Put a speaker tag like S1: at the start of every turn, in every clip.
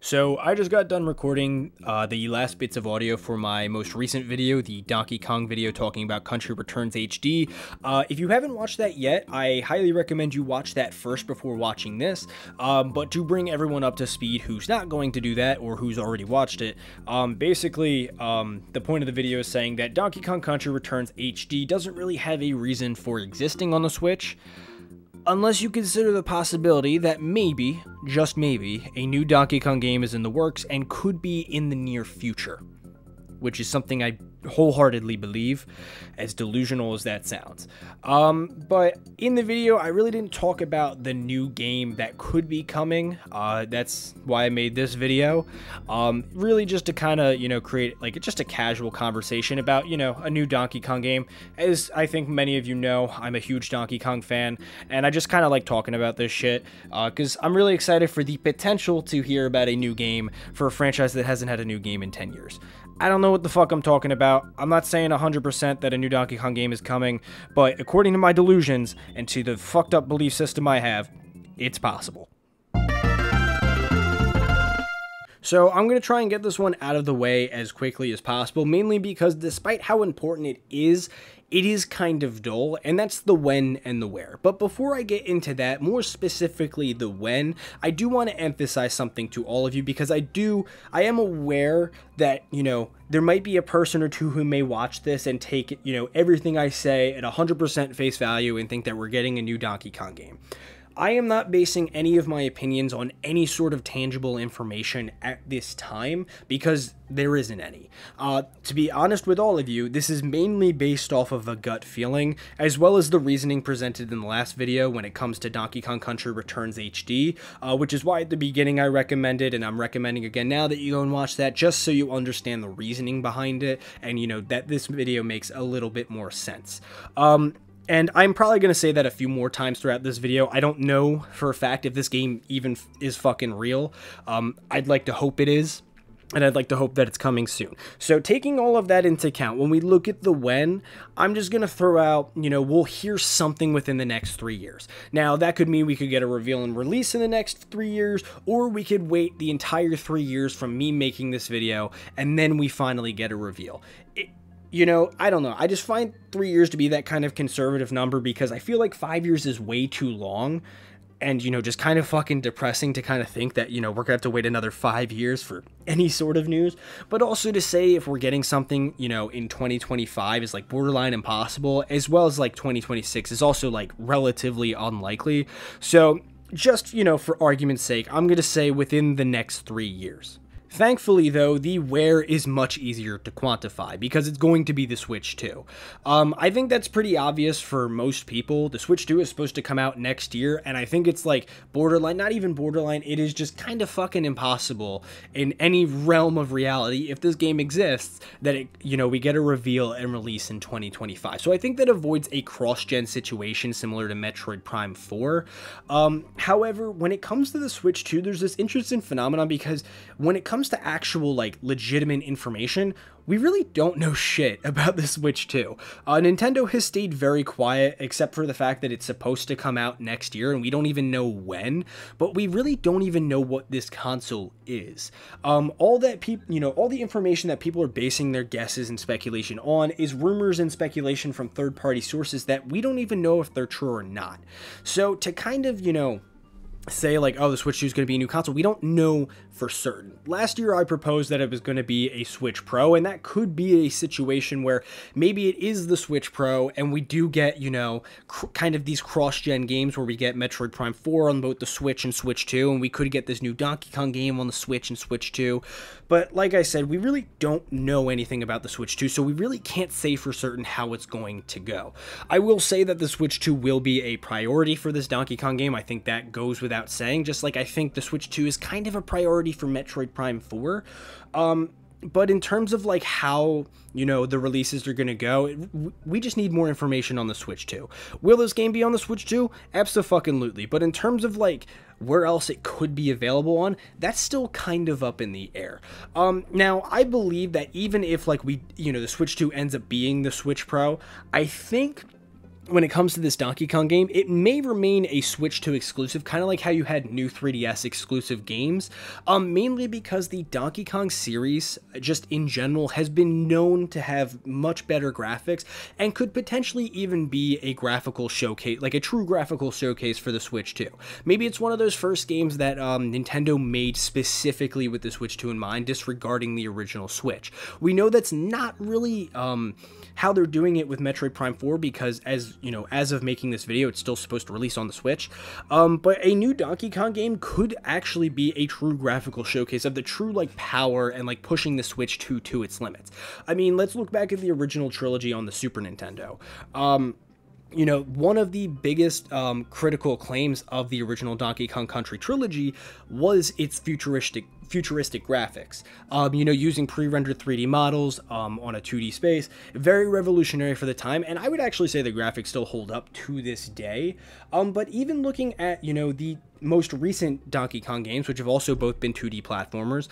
S1: So I just got done recording the last bits of audio for my most recent video, the Donkey Kong video talking about Country Returns HD. If you haven't watched that yet, I highly recommend you watch that first before watching this. But to bring everyone up to speed who's not going to do that or who's already watched it, basically the point of the video is saying that Donkey Kong Country Returns HD doesn't really have a reason for existing on the Switch, unless you consider the possibility that maybe, just maybe, a new Donkey Kong game is in the works and could be in the near future, which is something I wholeheartedly believe, as delusional as that sounds. But in the video, I really didn't talk about the new game that could be coming. That's why I made this video. Really just to kind of, create like just a casual conversation about, a new Donkey Kong game. As I think many of you know, I'm a huge Donkey Kong fan, and I just kind of like talking about this shit, because I'm really excited for the potential to hear about a new game for a franchise that hasn't had a new game in 10 years. I don't know what the fuck I'm talking about. I'm not saying 100% that a new Donkey Kong game is coming, but according to my delusions and to the fucked up belief system I have, it's possible. So I'm going to try and get this one out of the way as quickly as possible, mainly because despite how important it is kind of dull, and that's the when and the where. But before I get into that, more specifically the when, I do want to emphasize something to all of you, because I am aware that, there might be a person or two who may watch this and take, everything I say at 100% face value and think that we're getting a new Donkey Kong game. I am not basing any of my opinions on any sort of tangible information at this time, because there isn't any. To be honest with all of you, this is mainly based off of a gut feeling, as well as the reasoning presented in the last video when it comes to Donkey Kong Country Returns HD, which is why at the beginning I recommended, and I'm recommending again now that you go and watch that, just so you understand the reasoning behind it, and that this video makes a little bit more sense. And I'm probably going to say that a few more times throughout this video. I don't know for a fact if this game even is fucking real. I'd like to hope it is, and I'd like to hope that it's coming soon. So taking all of that into account, when we look at the when, I'm just going to throw out, we'll hear something within the next 3 years. Now, that could mean we could get a reveal and release in the next 3 years, or we could wait the entire 3 years from me making this video, and then we finally get a reveal. I don't know. I just find 3 years to be that kind of conservative number, because I feel like 5 years is way too long, and, just kind of fucking depressing to kind of think that, we're gonna have to wait another 5 years for any sort of news. But also to say if we're getting something, in 2025 is like borderline impossible, as well as like 2026 is also like relatively unlikely. So just, for argument's sake, I'm gonna say within the next 3 years. Thankfully, though, the where is much easier to quantify, because it's going to be the Switch 2. I think that's pretty obvious for most people. The Switch 2 is supposed to come out next year, and I think it's like borderline, not even borderline, it is just kind of fucking impossible in any realm of reality, if this game exists, that we get a reveal and release in 2025. So I think that avoids a cross-gen situation similar to Metroid Prime 4. However, when it comes to the Switch 2, there's this interesting phenomenon, because when it comes to actual like legitimate information, we really don't know shit about the Switch 2. Nintendo has stayed very quiet, except for the fact that it's supposed to come out next year, and we don't even know when, but we really don't even know what this console is. All the information that people are basing their guesses and speculation on is rumors and speculation from third-party sources that we don't even know if they're true or not. So to kind of, say like, oh, the Switch 2 is going to be a new console, we don't know for certain. Last year I proposed that it was going to be a Switch Pro, and that could be a situation where maybe it is the Switch Pro and we do get, kind of these cross-gen games where we get Metroid Prime 4 on both the Switch and Switch 2, and we could get this new Donkey Kong game on the Switch and Switch 2. But like I said, we really don't know anything about the Switch 2, so we really can't say for certain how it's going to go. I will say that the Switch 2 will be a priority for this Donkey Kong game. I think that goes without saying, just like I think the Switch 2 is kind of a priority for Metroid Prime 4. But in terms of like how, the releases are going to go, we just need more information on the Switch 2. Will this game be on the Switch 2? Abso-fucking-lutely. But in terms of like where else it could be available on, that's still kind of up in the air. Now, I believe that even if like the Switch 2 ends up being the Switch Pro, I think when it comes to this Donkey Kong game, it may remain a Switch 2 exclusive, kind of like how you had new 3DS exclusive games, mainly because the Donkey Kong series, just in general, has been known to have much better graphics and could potentially even be a graphical showcase, like a true graphical showcase for the Switch 2. Maybe it's one of those first games that Nintendo made specifically with the Switch 2 in mind, disregarding the original Switch. We know that's not really how they're doing it with Metroid Prime 4, because as of making this video, it's still supposed to release on the Switch. But a new Donkey Kong game could actually be a true graphical showcase of the true like power and like pushing the Switch 2 to its limits. I mean, let's look back at the original trilogy on the Super Nintendo. One of the biggest critical claims of the original Donkey Kong Country trilogy was its futuristic graphics. Using pre-rendered 3D models on a 2D space, very revolutionary for the time, and I would actually say the graphics still hold up to this day. But even looking at, the most recent Donkey Kong games, which have also both been 2D platformers,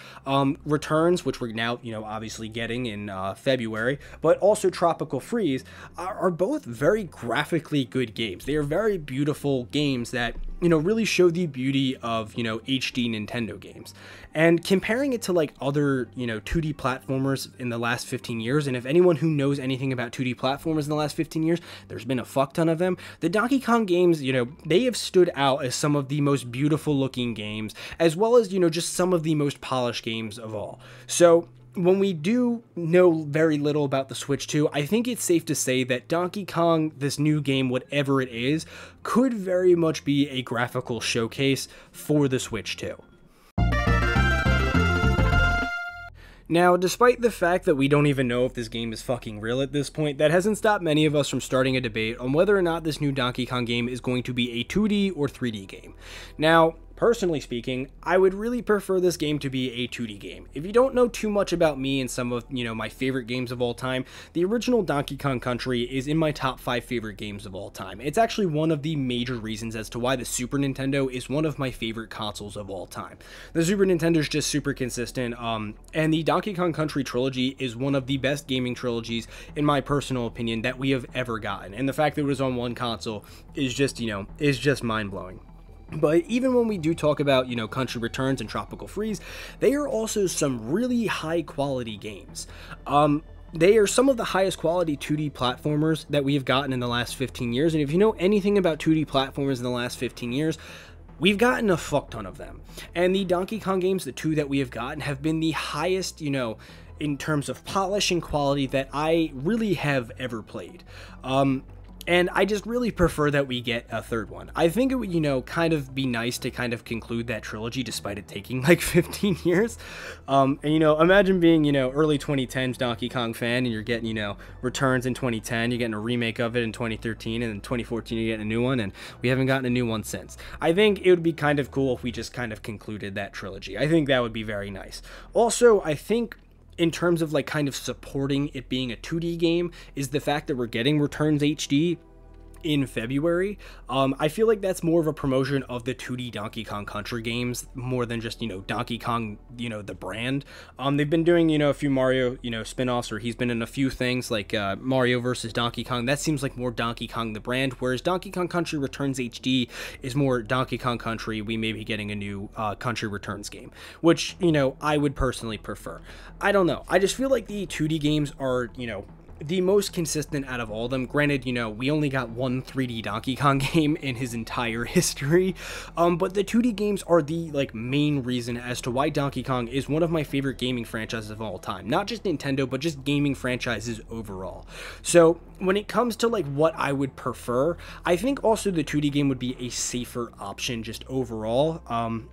S1: Returns, which we're now, obviously getting in February, but also Tropical Freeze, are both very graphically good games. They are very beautiful games that, really show the beauty of, HD Nintendo games. And comparing it to like other, 2D platformers in the last 15 years, and if anyone who knows anything about 2D platformers in the last 15 years, there's been a fuck ton of them. The Donkey Kong games, they have stood out as some of the most beautiful looking games, as well as, just some of the most polished games of all. So when we do know very little about the Switch 2, I think it's safe to say that Donkey Kong, this new game, whatever it is, could very much be a graphical showcase for the Switch 2. Now, despite the fact that we don't even know if this game is fucking real at this point, that hasn't stopped many of us from starting a debate on whether or not this new Donkey Kong game is going to be a 2D or 3D game. Now, personally speaking, I would really prefer this game to be a 2D game. If you don't know too much about me and some of, my favorite games of all time, the original Donkey Kong Country is in my top 5 favorite games of all time. It's actually one of the major reasons as to why the Super Nintendo is one of my favorite consoles of all time. The Super Nintendo is just super consistent, and the Donkey Kong Country trilogy is one of the best gaming trilogies, in my personal opinion, that we have ever gotten. And the fact that it was on one console is just mind-blowing. But even when we do talk about, Country Returns and Tropical Freeze, they are also some really high-quality games. They are some of the highest quality 2D platformers that we have gotten in the last 15 years, and if you know anything about 2D platformers in the last 15 years, we've gotten a fuck ton of them. And the Donkey Kong games, the two that we have gotten, have been the highest, in terms of polish and quality that I really have ever played. And I just really prefer that we get a third one. I think it would, kind of be nice to kind of conclude that trilogy despite it taking like 15 years. And, imagine being, early 2010s Donkey Kong fan, and you're getting, Returns in 2010, you're getting a remake of it in 2013, and in 2014 you're getting a new one, and we haven't gotten a new one since. I think it would be kind of cool if we just kind of concluded that trilogy. I think that would be very nice. Also, I think in terms of like kind of supporting it being a 2D game is the fact that we're getting Returns HD in February. I feel like that's more of a promotion of the 2D Donkey Kong Country games more than just, Donkey Kong, the brand. They've been doing, a few Mario, spin-offs, or he's been in a few things like Mario versus Donkey Kong. That seems like more Donkey Kong the brand, whereas Donkey Kong Country Returns HD is more Donkey Kong Country. We may be getting a new Country Returns game, which, I would personally prefer. I don't know. I just feel like the 2D games are, the most consistent out of all of them. Granted, we only got one 3D Donkey Kong game in his entire history, but the 2D games are the main reason as to why Donkey Kong is one of my favorite gaming franchises of all time. Not just Nintendo, but just gaming franchises overall. So when it comes to what I would prefer, I think also the 2D game would be a safer option just overall.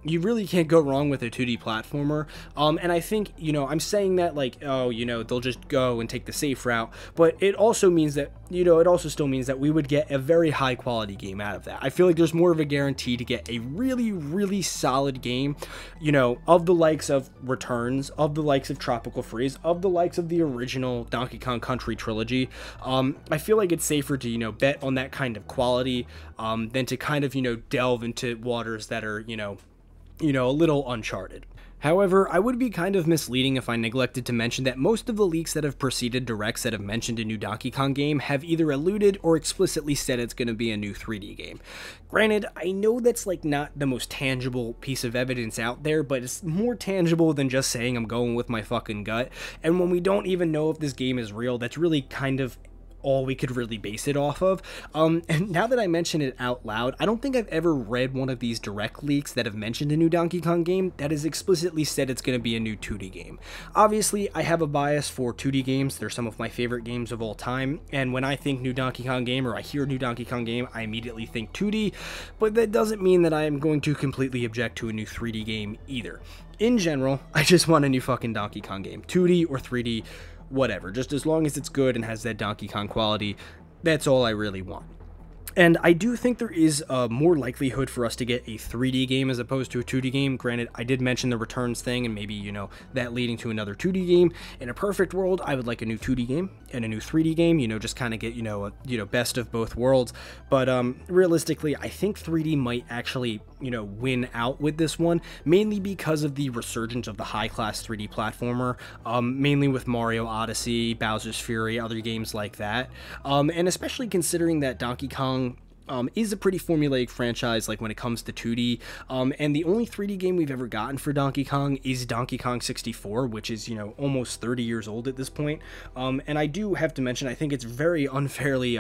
S1: You really can't go wrong with a 2D platformer, and I think, I'm saying that they'll just go and take the safe route, but it also means that, it also still means that we would get a very high quality game out of that. I feel like there's more of a guarantee to get a really, really solid game, of the likes of Returns, of the likes of Tropical Freeze, of the likes of the original Donkey Kong Country trilogy. I feel like it's safer to, bet on that kind of quality, than to kind of, delve into waters that are, a little uncharted. However, I would be kind of misleading if I neglected to mention that most of the leaks that have preceded directs that have mentioned a new Donkey Kong game have either alluded or explicitly said it's going to be a new 3D game. Granted, I know that's like not the most tangible piece of evidence out there, but it's more tangible than just saying I'm going with my fucking gut. And when we don't even know if this game is real, that's really kind of all we could really base it off of. And now that I mention it out loud, I don't think I've ever read one of these direct leaks that have mentioned a new Donkey Kong game that has explicitly said it's going to be a new 2D game. Obviously, I have a bias for 2D games. They're some of my favorite games of all time, and when I think new Donkey Kong game or I hear new Donkey Kong game, I immediately think 2D, but that doesn't mean that I am going to completely object to a new 3D game either. In general, I just want a new fucking Donkey Kong game, 2D or 3D, whatever, just as long as it's good and has that Donkey Kong quality, that's all I really want. And I do think there is more likelihood for us to get a 3D game as opposed to a 2D game. Granted, I did mention the Returns thing and maybe, you know, that leading to another 2D game. In a perfect world, I would like a new 2D game and a new 3D game, you know, just kind of get, best of both worlds. But realistically, I think 3D might actually, win out with this one, mainly because of the resurgence of the high-class 3D platformer, mainly with Mario Odyssey, Bowser's Fury, other games like that. And especially considering that Donkey Kong is a pretty formulaic franchise, like when it comes to 2D, and the only 3D game we've ever gotten for Donkey Kong is Donkey Kong 64, which is, almost 30 years old at this point, and I do have to mention, I think it's very unfairly,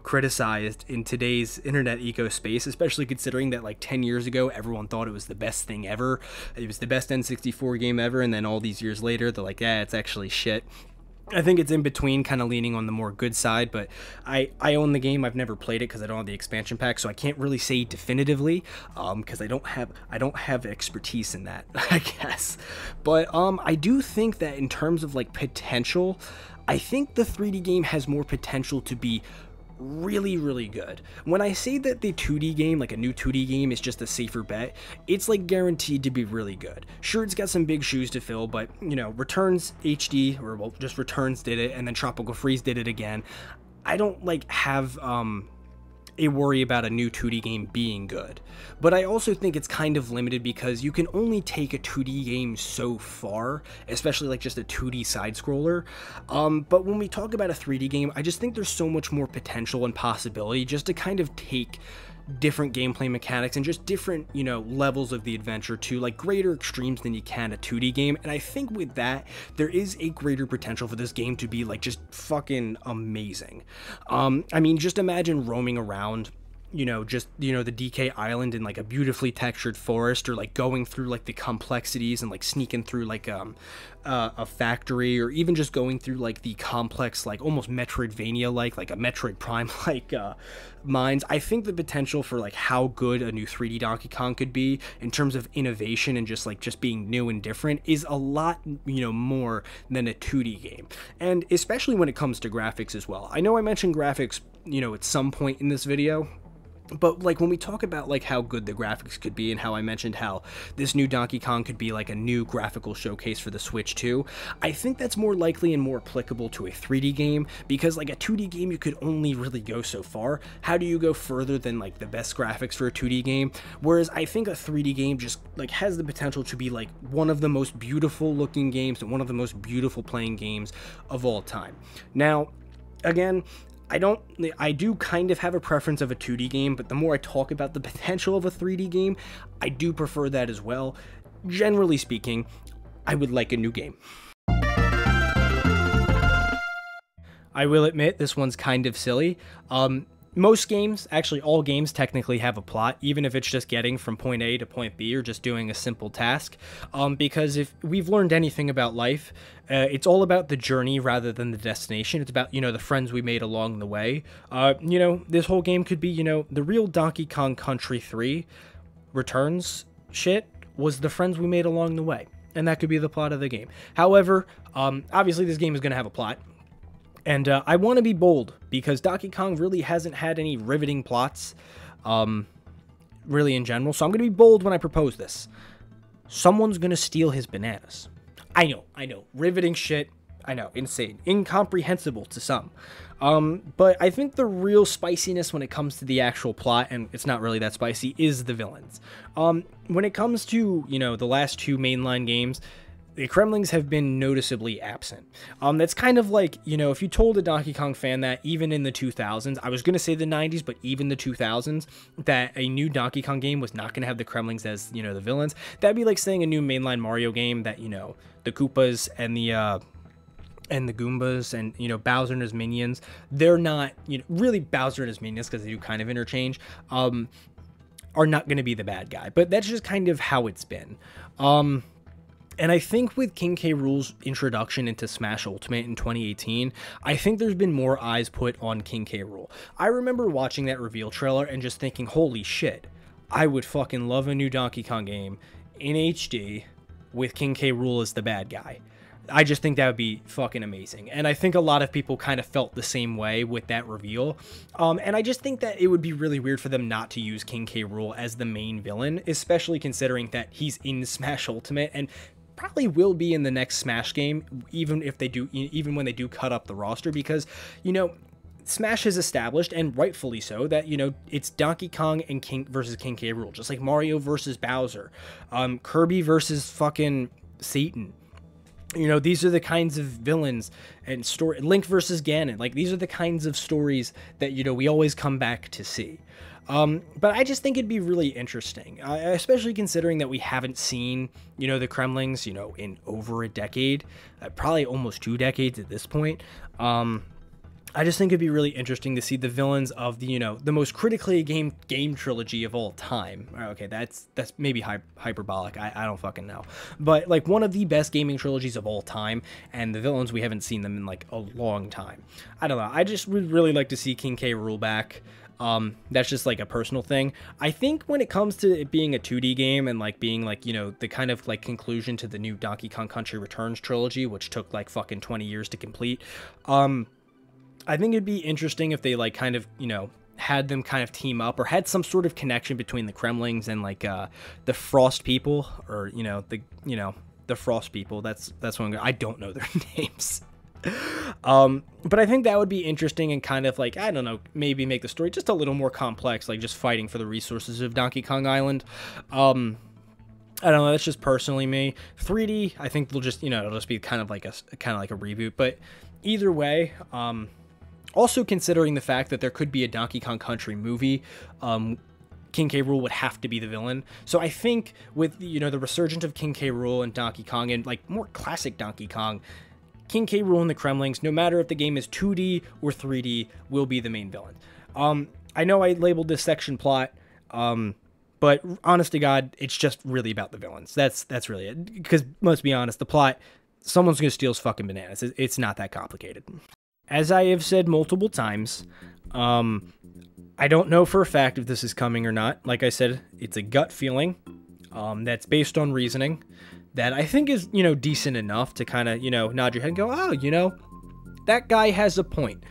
S1: criticized in today's internet eco space, especially considering that, like, 10 years ago, everyone thought it was the best thing ever, it was the best N64 game ever, and then all these years later, they're like, yeah, it's actually shit. I think it's in between, kind of leaning on the more good side, but I own the game. I've never played it because I don't have the expansion pack, so I can't really say definitively, because I don't have expertise in that, I guess. But I do think that in terms of like potential, I think the 3D game has more potential to be really, really good. When I say that the 2D game, like a new 2D game, is just a safer bet, it's like guaranteed to be really good. Sure, it's got some big shoes to fill, but Returns HD, or well, just Returns did it, and then Tropical Freeze did it again. I don't like have a worry about a new 2D game being good. But I also think it's kind of limited because you can only take a 2D game so far, especially like just a 2D side-scroller. But when we talk about a 3D game, I just think there's so much more potential and possibility just to kind of take different gameplay mechanics and just different, levels of the adventure to like greater extremes than you can a 2D game. And I think with that, there is a greater potential for this game to be like just fucking amazing. I mean, just imagine roaming around, the DK Island in like a beautifully textured forest, or like going through like the complexities and like sneaking through like a factory, or even just going through like the complex, like almost Metroidvania like a Metroid Prime like mines. I think the potential for like how good a new 3D Donkey Kong could be in terms of innovation and just being new and different is a lot more than a 2D game, and especially when it comes to graphics as well. I know I mentioned graphics at some point in this video, but like when we talk about like how good the graphics could be and how I mentioned how this new Donkey Kong could be like a new graphical showcase for the Switch 2, I think that's more likely and more applicable to a 3D game, because like a 2D game you could only really go so far. How do you go further than like the best graphics for a 2D game? Whereas I think a 3D game just like has the potential to be like one of the most beautiful looking games and one of the most beautiful playing games of all time. Now, again, I do kind of have a preference of a 2D game, but the more I talk about the potential of a 3D game, I do prefer that as well. Generally speaking, I would like a new game. I will admit this one's kind of silly. Most games, actually all games, technically have a plot, even if it's just getting from point A to point B or just doing a simple task, because if we've learned anything about life, it's all about the journey rather than the destination. It's about, the friends we made along the way. This whole game could be, the real Donkey Kong Country 3 Returns shit was the friends we made along the way, and that could be the plot of the game. However, obviously this game is going to have a plot. And I want to be bold, because Donkey Kong really hasn't had any riveting plots, really in general. So I'm going to be bold when I propose this. Someone's going to steal his bananas. I know. Riveting shit. I know, insane, incomprehensible to some. But I think the real spiciness when it comes to the actual plot, and it's not really that spicy, is the villains. When it comes to, you know, the last two mainline games, the Kremlings have been noticeably absent. That's kind of like, you know, if you told a Donkey Kong fan that even in the 2000s, I was going to say the 90s, but even the 2000s, that a new Donkey Kong game was not going to have the Kremlings as, you know, the villains, that'd be like saying a new mainline Mario game that, you know, the Koopas and the Goombas and, you know, Bowser and his minions, they're not, you know, really Bowser and his minions, because they do kind of interchange, are not going to be the bad guy. But that's just kind of how it's been. And I think with King K. Rool's introduction into Smash Ultimate in 2018, I think there's been more eyes put on King K. Rool. I remember watching that reveal trailer and just thinking, holy shit, I would fucking love a new Donkey Kong game in HD with King K. Rool as the bad guy. I just think that would be fucking amazing. And I think a lot of people kind of felt the same way with that reveal. And I just think that it would be really weird for them not to use King K. Rool as the main villain, especially considering that he's in Smash Ultimate and probably will be in the next Smash game, even when they do cut up the roster, because, you know, Smash has established, and rightfully so, that, you know, it's Donkey Kong and King versus King K. Rool, just like Mario versus Bowser, Kirby versus fucking Satan. You know, these are the kinds of villains and story. Link versus Ganon, like, these are the kinds of stories that, you know, we always come back to see. But I just think it'd be really interesting, especially considering that we haven't seen, you know, the Kremlings, you know, in over a decade, probably almost 2 decades at this point. I just think it'd be really interesting to see the villains of the, you know, the most critically acclaimed game trilogy of all time. Okay, that's maybe hyperbolic. I don't fucking know. But, like, one of the best gaming trilogies of all time, and the villains, we haven't seen them in, like, a long time. I don't know. I just would really like to see King K. Rool back. That's just like a personal thing. I think when it comes to it being a 2D game and like being like, you know, the kind of like conclusion to the new Donkey Kong Country Returns trilogy, which took like fucking 20 years to complete, I think it'd be interesting if they like kind of, you know, had them kind of team up or had some sort of connection between the Kremlings and like the Frost people, or, you know, the Frost people. That's what I don't know their names. But I think that would be interesting and kind of like, I don't know, maybe make the story just a little more complex, like just fighting for the resources of Donkey Kong Island. I don't know, that's just personally me. 3D, I think they'll just, you know, it'll just be kind of like a reboot, but either way, also considering the fact that there could be a Donkey Kong Country movie, King K. Rool would have to be the villain. So I think with, you know, the resurgence of King K. Rool and Donkey Kong and like more classic Donkey Kong, King K. Rool and the Kremlings, no matter if the game is 2D or 3D, will be the main villain. I know I labeled this section plot, but honest to God, it's just really about the villains. That's really it. Because let's be honest, the plot, someone's gonna steal fucking bananas. It's not that complicated. As I have said multiple times, I don't know for a fact if this is coming or not. Like I said, it's a gut feeling that's based on reasoning that I think is, you know, decent enough to kind of, you know, nod your head and go, oh, you know, that guy has a point.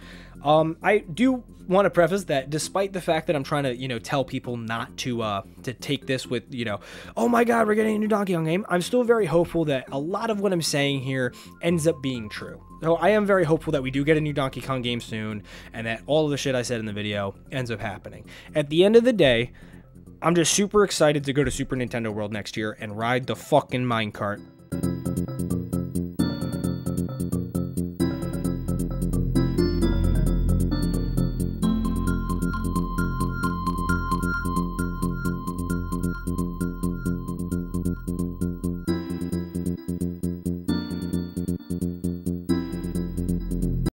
S1: I do want to preface that despite the fact that I'm trying to, you know, tell people not to take this with, you know, oh my God, we're getting a new Donkey Kong game, I'm still very hopeful that a lot of what I'm saying here ends up being true. So I am very hopeful that we do get a new Donkey Kong game soon, and that all of the shit I said in the video ends up happening. At the end of the day, I'm just super excited to go to Super Nintendo World next year and ride the fucking minecart.